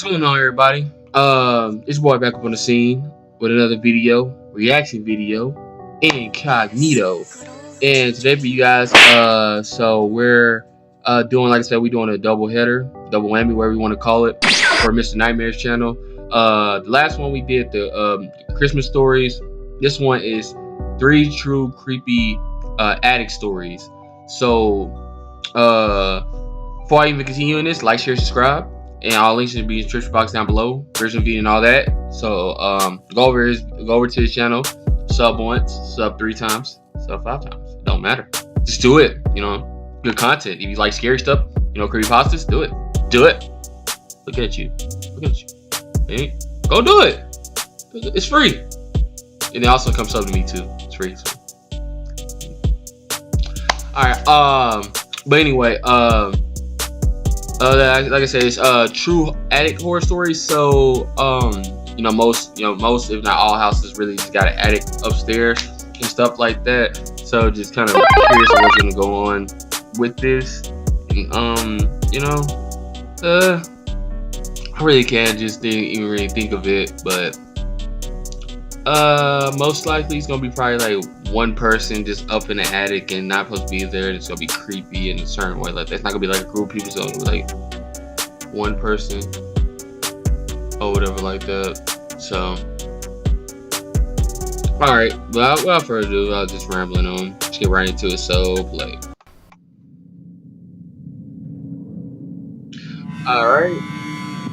What's going on, everybody? It's your boy back up on the scene with another video, reaction video, Incognito. And today for you guys, so we're doing, like I said, we're doing a double header, double whammy, whatever you want to call it, for Mr. Nightmare's channel. The last one we did the Christmas stories. This one is 3 true creepy attic stories. So before I even continue in this, like, share, subscribe. And all links should be in the description box down below. Version video and all that. So go over to his channel, sub once, sub 3 times, sub 5 times. It don't matter. Just do it. You know, good content. If you like scary stuff, you know, creepypastas, do it. Do it. Look at you. Look at you. Hey, go do it. It's free. And it also comes up to me too. It's free. So. All right. But anyway, like I said, it's true attic horror stories. So you know, most if not all houses really just got an attic upstairs and stuff like that. So just kind of curious of what's gonna go on with this. And, you know, I really can't just even really think of it, but most likely it's gonna be probably like one person just up in the attic and not supposed to be there, and it's gonna be creepy in a certain way. Like, that's not gonna be like a group of people, so like one person or whatever like that. So alright, well, without further ado, I was just rambling on. Just get right into it. So play. Alright.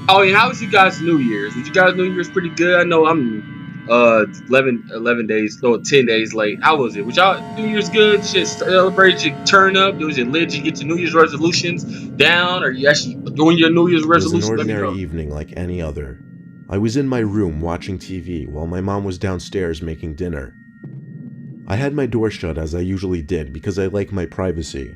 Oh, and how was you guys' New Year's? Was you guys' New Year's pretty good? I know I'm 11 days, no, 10 days late. How was it? Was y'all New Year's good? Shit, celebrate, you turn up? Was it lit? You get your New Year's resolutions down? Or you actually doing your New Year's resolutions? It was an ordinary evening like any other. I was in my room watching TV while my mom was downstairs making dinner. I had my door shut as I usually did because I like my privacy.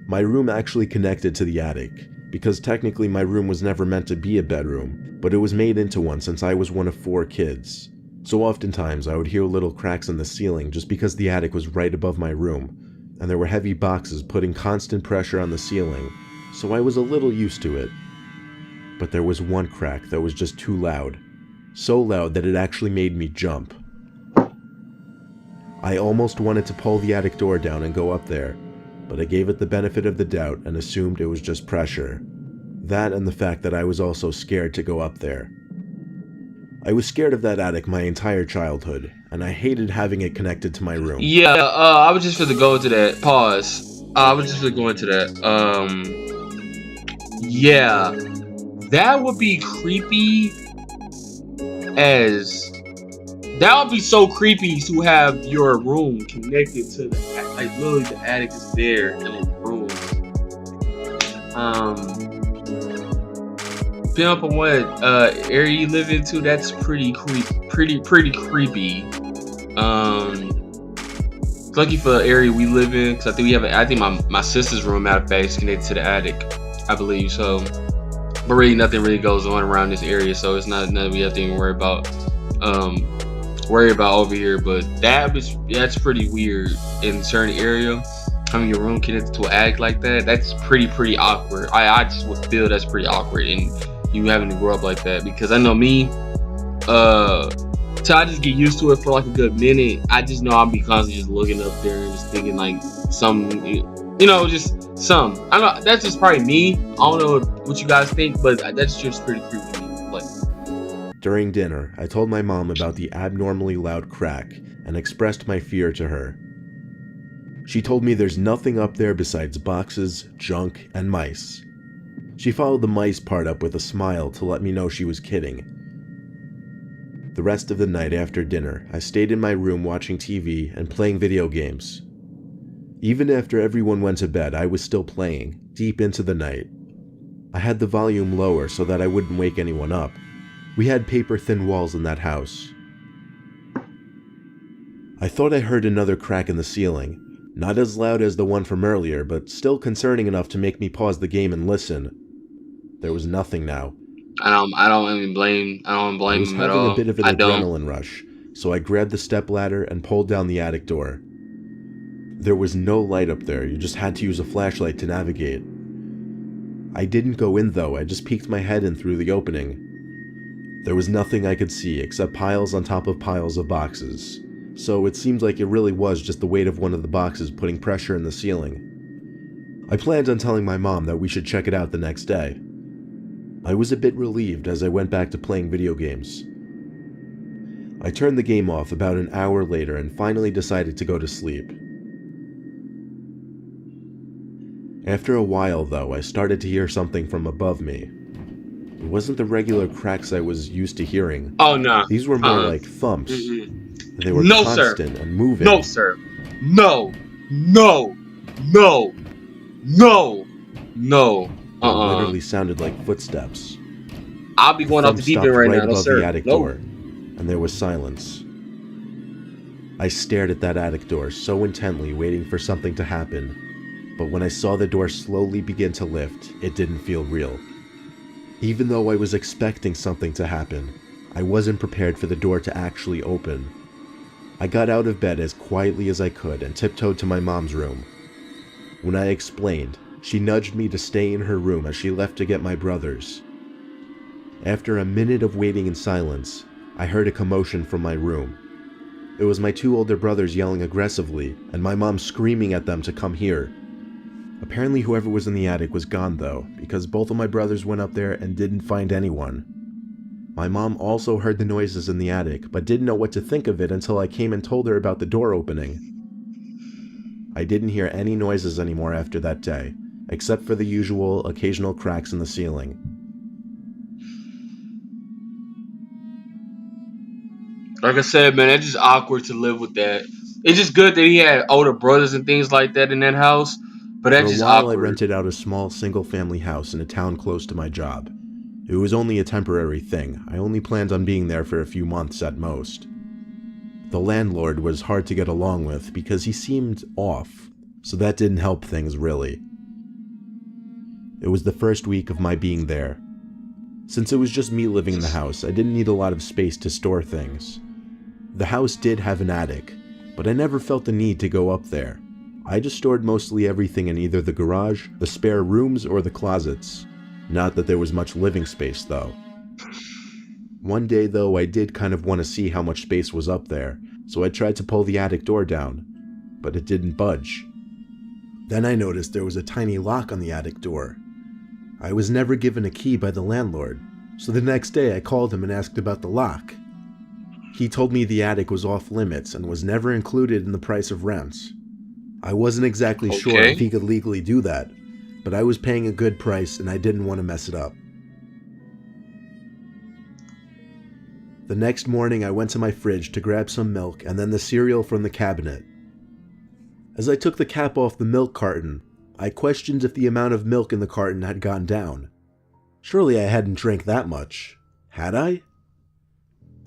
My room actually connected to the attic, because technically my room was never meant to be a bedroom, but it was made into one since I was one of 4 kids. So oftentimes I would hear little cracks in the ceiling just because the attic was right above my room, and there were heavy boxes putting constant pressure on the ceiling, so I was a little used to it. But there was one crack that was just too loud. So loud that it actually made me jump. I almost wanted to pull the attic door down and go up there, but I gave it the benefit of the doubt and assumed it was just pressure. That and the fact that I was also scared to go up there. I was scared of that attic my entire childhood, and I hated having it connected to my room. Yeah, I was just gonna go into that. Pause. I was just gonna go into that. Yeah, that would be creepy as... That would be so creepy to have your room connected to the... Like, literally the attic is there in the room. Depending upon what area you live into, that's pretty creepy. Lucky for the area we live in, because I think we have I think my sister's room, matter of fact, is connected to the attic, I believe. So, but really nothing really goes on around this area, so it's not nothing we have to even worry about over here. But that's pretty weird in a certain area. Having your room connected to an attic like that, that's pretty awkward. I just would feel that's pretty awkward, and you having to grow up like that, because I know me, till I just get used to it for like a good minute, I just know I'll be constantly just looking up there and just thinking like some, you know, just some. I know that's just probably me. I don't know what you guys think, but that's just pretty creepy to me. Like, during dinner, I told my mom about the abnormally loud crack and expressed my fear to her. She told me there's nothing up there besides boxes, junk, and mice. She followed the mice part up with a smile to let me know she was kidding. The rest of the night after dinner, I stayed in my room watching TV and playing video games. Even after everyone went to bed, I was still playing, deep into the night. I had the volume lower so that I wouldn't wake anyone up. We had paper-thin walls in that house. I thought I heard another crack in the ceiling. Not as loud as the one from earlier, but still concerning enough to make me pause the game and listen. There was nothing now. I don't blame him at all. I was having a bit of an adrenaline rush, so I grabbed the stepladder and pulled down the attic door. There was no light up there, you just had to use a flashlight to navigate. I didn't go in though, I just peeked my head in through the opening. There was nothing I could see except piles on top of piles of boxes, so it seemed like it really was just the weight of one of the boxes putting pressure in the ceiling. I planned on telling my mom that we should check it out the next day. I was a bit relieved as I went back to playing video games. I turned the game off about an hour later and finally decided to go to sleep. After a while though, I started to hear something from above me. It wasn't the regular cracks I was used to hearing. Oh, no. These were more like thumps. They were No, constant and moving. No, sir. No. No. No. No. No. It literally sounded like footsteps. I'll be going off the deep end right now. No, above sir. the attic door, and there was silence. I stared at that attic door so intently, waiting for something to happen. But when I saw the door slowly begin to lift, it didn't feel real. Even though I was expecting something to happen, I wasn't prepared for the door to actually open. I got out of bed as quietly as I could and tiptoed to my mom's room. When I explained, she nudged me to stay in her room as she left to get my brothers. After a minute of waiting in silence, I heard a commotion from my room. It was my two older brothers yelling aggressively, and my mom screaming at them to come here. Apparently whoever was in the attic was gone though, because both of my brothers went up there and didn't find anyone. My mom also heard the noises in the attic, but didn't know what to think of it until I came and told her about the door opening. I didn't hear any noises anymore after that day, except for the usual occasional cracks in the ceiling. Like I said, man, it's just awkward to live with that. It's just good that he had older brothers and things like that in that house, but that's just awkward. For a while, I rented out a small single-family house in a town close to my job. It was only a temporary thing. I only planned on being there for a few months at most. The landlord was hard to get along with because he seemed off, so that didn't help things really. It was the first week of my being there. Since it was just me living in the house, I didn't need a lot of space to store things. The house did have an attic, but I never felt the need to go up there. I just stored mostly everything in either the garage, the spare rooms, or the closets. Not that there was much living space though. One day though, I did kind of want to see how much space was up there, so I tried to pull the attic door down, but it didn't budge. Then I noticed there was a tiny lock on the attic door. I was never given a key by the landlord, so the next day I called him and asked about the lock. He told me the attic was off limits and was never included in the price of rents. I wasn't exactly sure if he could legally do that, but I was paying a good price and I didn't want to mess it up. The next morning I went to my fridge to grab some milk and then the cereal from the cabinet. As I took the cap off the milk carton, I questioned if the amount of milk in the carton had gone down. Surely I hadn't drank that much. Had I?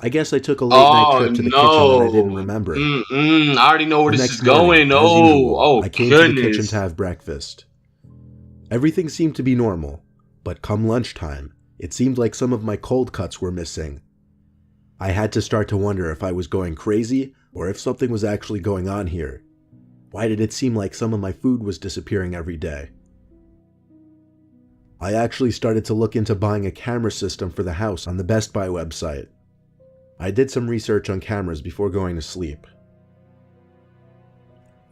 I guess I took a late-night trip to the kitchen and I didn't remember. I already know where this is Morning, going. I came to the kitchen to have breakfast. Everything seemed to be normal, but come lunchtime, it seemed like some of my cold cuts were missing. I had to start to wonder if I was going crazy or if something was actually going on here. Why did it seem like some of my food was disappearing every day? I actually started to look into buying a camera system for the house on the Best Buy website. I did some research on cameras before going to sleep.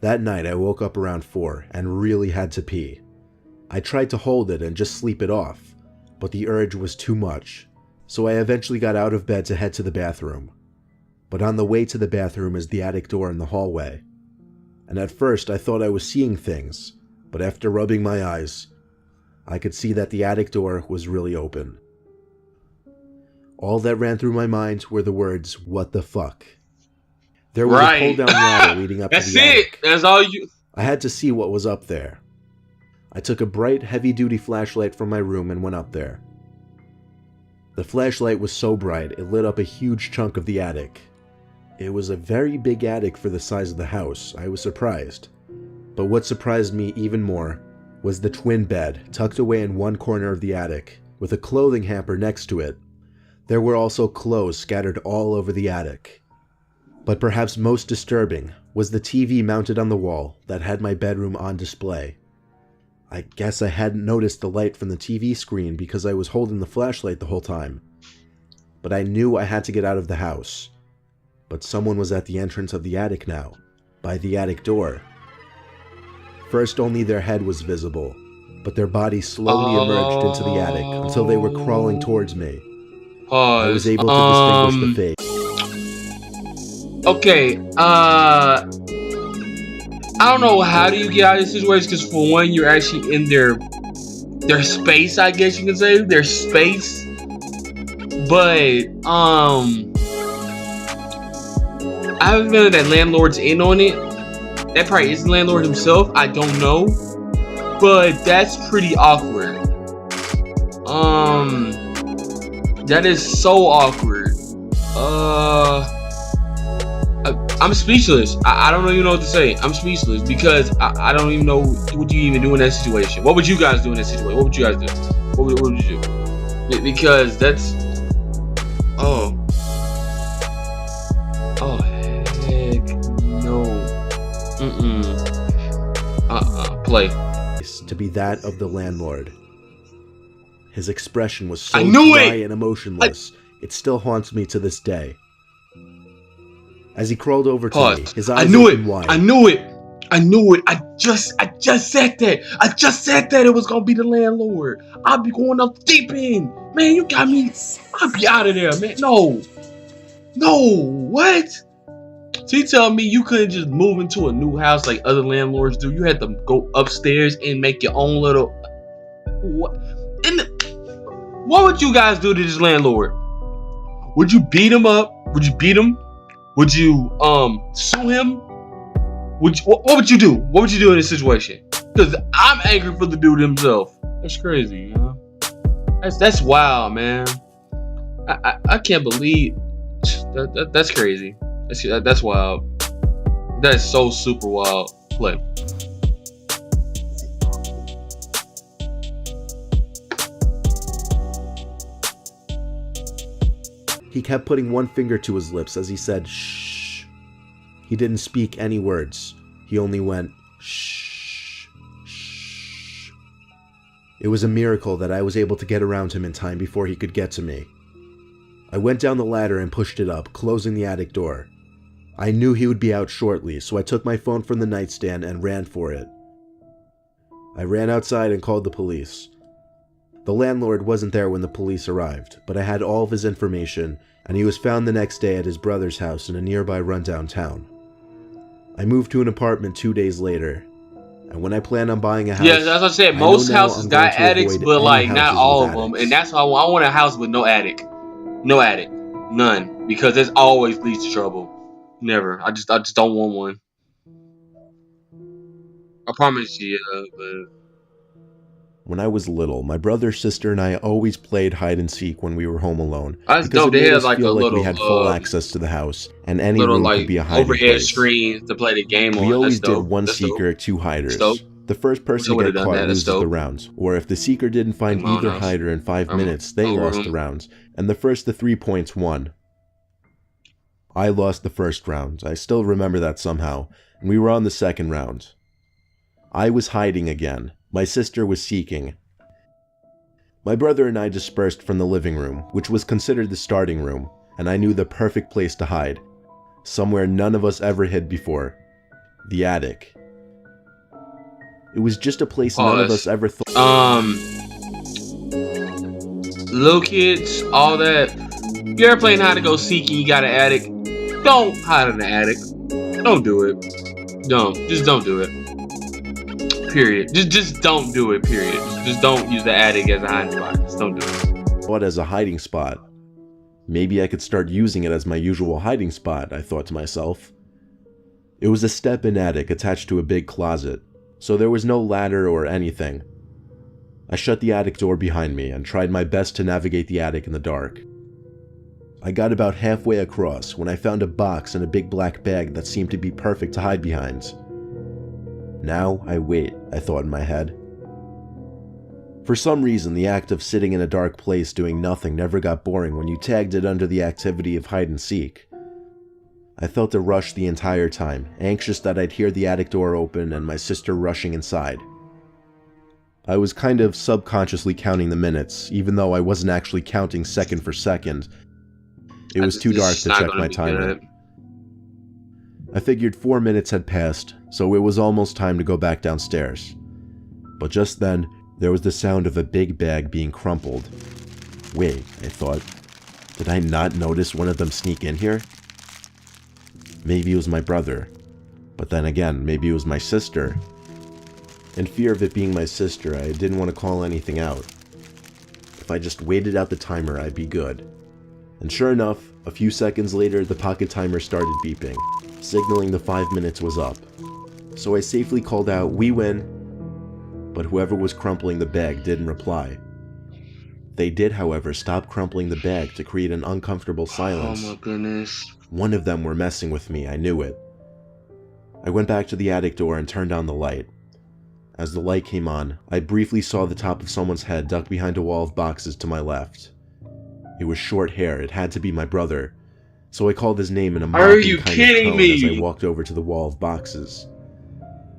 That night I woke up around 4 and really had to pee. I tried to hold it and just sleep it off, but the urge was too much, so I eventually got out of bed to head to the bathroom. But on the way to the bathroom is the attic door in the hallway. And at first I thought I was seeing things, but after rubbing my eyes, I could see that the attic door was really open. All that ran through my mind were the words, "What the fuck?" There was a pull-down ladder leading up to the attic. That's all you... I had to see what was up there. I took a bright, heavy-duty flashlight from my room and went up there. The flashlight was so bright, it lit up a huge chunk of the attic. It was a very big attic for the size of the house. I was surprised. But what surprised me even more was the twin bed tucked away in one corner of the attic, with a clothing hamper next to it. There were also clothes scattered all over the attic. But perhaps most disturbing was the TV mounted on the wall that had my bedroom on display. I guess I hadn't noticed the light from the TV screen because I was holding the flashlight the whole time. But I knew I had to get out of the house. But someone was at the entrance of the attic now, by the attic door. First, only their head was visible, but their body slowly emerged into the attic until they were crawling towards me. Pause. I was able to distinguish the face. Okay, I don't know how do you get out of this situation, because for one, you're actually in their space, I guess you can say, their space. But I have a feeling that landlord's in on it. That probably is the landlord himself. I don't know, but that's pretty awkward. That is so awkward. I'm speechless. I don't even know what to say. I'm speechless because I don't even know what you even do in that situation. What would you guys do in that situation? What would you guys do? What would you do? Because that's oh heck no. Play. To be that of the landlord. His expression was so dry and emotionless, it still haunts me to this day. As he crawled over to me, his eyes opened wide. I knew it. I just said that. I just said that it was gonna be the landlord. I'll be going up deep end. Man, you got me. I'll be out of there, man. No, what? So you tell me you couldn't just move into a new house like other landlords do? You had to go upstairs and make your own little. What? What would you guys do to this landlord? Would you beat him up? Would you beat him? Would you sue him? What would you do? What would you do in this situation? Because I'm angry for the dude himself. That's crazy, you know? That's wild, man. I can't believe that's crazy. That's wild. That is so super wild. Play. He kept putting one finger to his lips as he said, shh. He didn't speak any words. He only went, shh, shh. It was a miracle that I was able to get around him in time before he could get to me. I went down the ladder and pushed it up, closing the attic door. I knew he would be out shortly, so I took my phone from the nightstand and ran for it. I ran outside and called the police. The landlord wasn't there when the police arrived, but I had all of his information, and he was found the next day at his brother's house in a nearby rundown town. I moved to an apartment 2 days later, and when I planned on buying a house... Yeah, as I said, most houses got attics, but like not all of them, and that's why I want a house with no attic. No attic. None. Because this always leads to trouble. Never. I just don't want one. I promise you, but... When I was little, my brother, sister, and I always played hide and seek when we were home alone. That's dope. They had like a little, we had full access to the house, and any room could be a hiding overhead place. Screen to play the game on. We always did one seeker, two hiders. The first person to get caught loses the rounds, or if the seeker didn't find either hider in 5 minutes, they lost the rounds, and the first to 3 points won. I lost the first round. I still remember that somehow, and we were on the second round. I was hiding again. My sister was seeking. My brother and I dispersed from the living room, which was considered the starting room, and I knew the perfect place to hide. Somewhere none of us ever hid before. The attic. It was just a place none of us ever thought. Little kids, all that. If you're ever playing hide to go seek and you got an attic, don't hide in the attic. Don't do it. Just don't do it. Period. Just don't do it, period. Just don't use the attic as a hiding spot. Just don't do it. What as a hiding spot? Maybe I could start using it as my usual hiding spot, I thought to myself. It was a step-in attic attached to a big closet, so there was no ladder or anything. I shut the attic door behind me and tried my best to navigate the attic in the dark. I got about halfway across when I found a box and a big black bag that seemed to be perfect to hide behind. Now I wait, I thought in my head. For some reason, the act of sitting in a dark place doing nothing never got boring when you tagged it under the activity of hide and seek. I felt a rush the entire time, anxious that I'd hear the attic door open and my sister rushing inside. I was kind of subconsciously counting the minutes, even though I wasn't actually counting second for second. It was too dark to check my timer. I figured 4 minutes had passed, so it was almost time to go back downstairs. But just then, there was the sound of a big bag being crumpled. Wait, I thought, did I not notice one of them sneak in here? Maybe it was my brother. But then again, maybe it was my sister. In fear of it being my sister, I didn't want to call anything out. If I just waited out the timer, I'd be good. And sure enough, a few seconds later, the pocket timer started beeping, signaling the 5 minutes was up. So I safely called out, "We win." But whoever was crumpling the bag didn't reply. They did, however, stop crumpling the bag to create an uncomfortable silence. Oh my goodness. One of them were messing with me, I knew it. I went back to the attic door and turned on the light. As the light came on, I briefly saw the top of someone's head ducked behind a wall of boxes to my left. It was short hair, it had to be my brother, so I called his name in a mocking kind of tone as I walked over to the wall of boxes.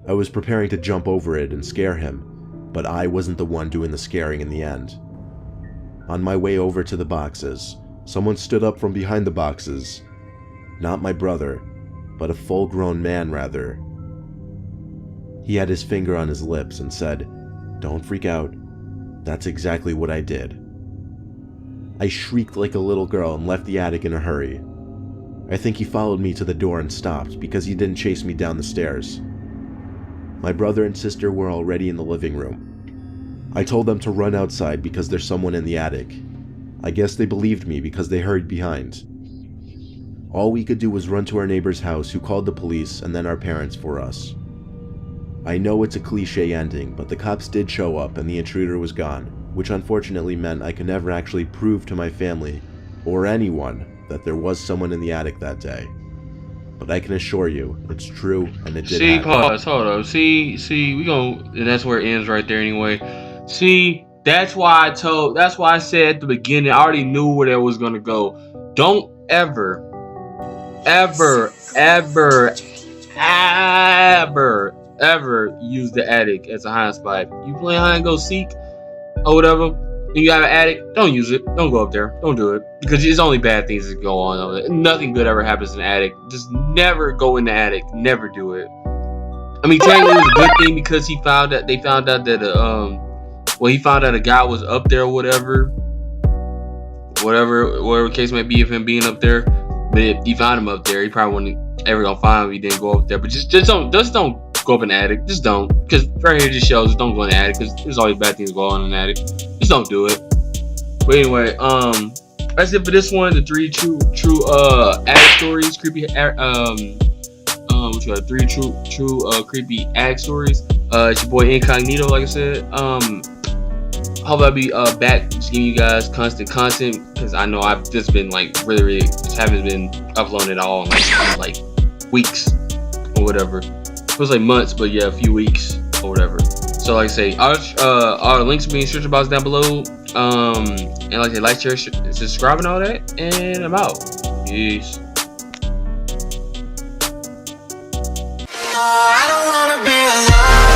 I was preparing to jump over it and scare him, but I wasn't the one doing the scaring in the end. On my way over to the boxes, someone stood up from behind the boxes. Not my brother, but a full-grown man rather. He had his finger on his lips and said, "Don't freak out." That's exactly what I did. I shrieked like a little girl and left the attic in a hurry. I think he followed me to the door and stopped because he didn't chase me down the stairs. My brother and sister were already in the living room. I told them to run outside because there's someone in the attic. I guess they believed me because they hurried behind. All we could do was run to our neighbor's house, who called the police and then our parents for us. I know it's a cliche ending, but the cops did show up and the intruder was gone, which unfortunately meant I could never actually prove to my family or anyone that there was someone in the attic that day. But I can assure you, it's true and it did happen. Pause, hold up. See, we gon' and that's where it ends right there anyway. See, that's why I said at the beginning, I already knew where that was gonna go. Don't ever use the attic as a hiding spot. You play hide and go seek or whatever, and you have an attic, don't use it. Don't go up there. Don't do it. Because it's only bad things that go on over there. Nothing good ever happens in the attic. Just never go in the attic. Never do it. I mean, technically it was a good thing because they found out that he found out a guy was up there or whatever case might be of him being up there. But if he found him up there, he probably wasn't ever gonna find him if he didn't go up there. But just don't go up in the attic. Just don't. Because right here just shows don't go in the attic because there's always bad things go on in the attic. Just don't do it. But anyway, that's it for this one. The 3 true attic stories, creepy three true creepy attic stories. It's your boy Incognito, like I said. Hope I'll be back just giving you guys constant content because I know I've just been like really just haven't been uploading it all in like weeks or whatever. It was like months, but yeah, a few weeks or whatever. So like I say, all the links will be in the description box down below. And like I say, like, share, subscribe, and all that. And I'm out. Peace. I don't wanna be alone.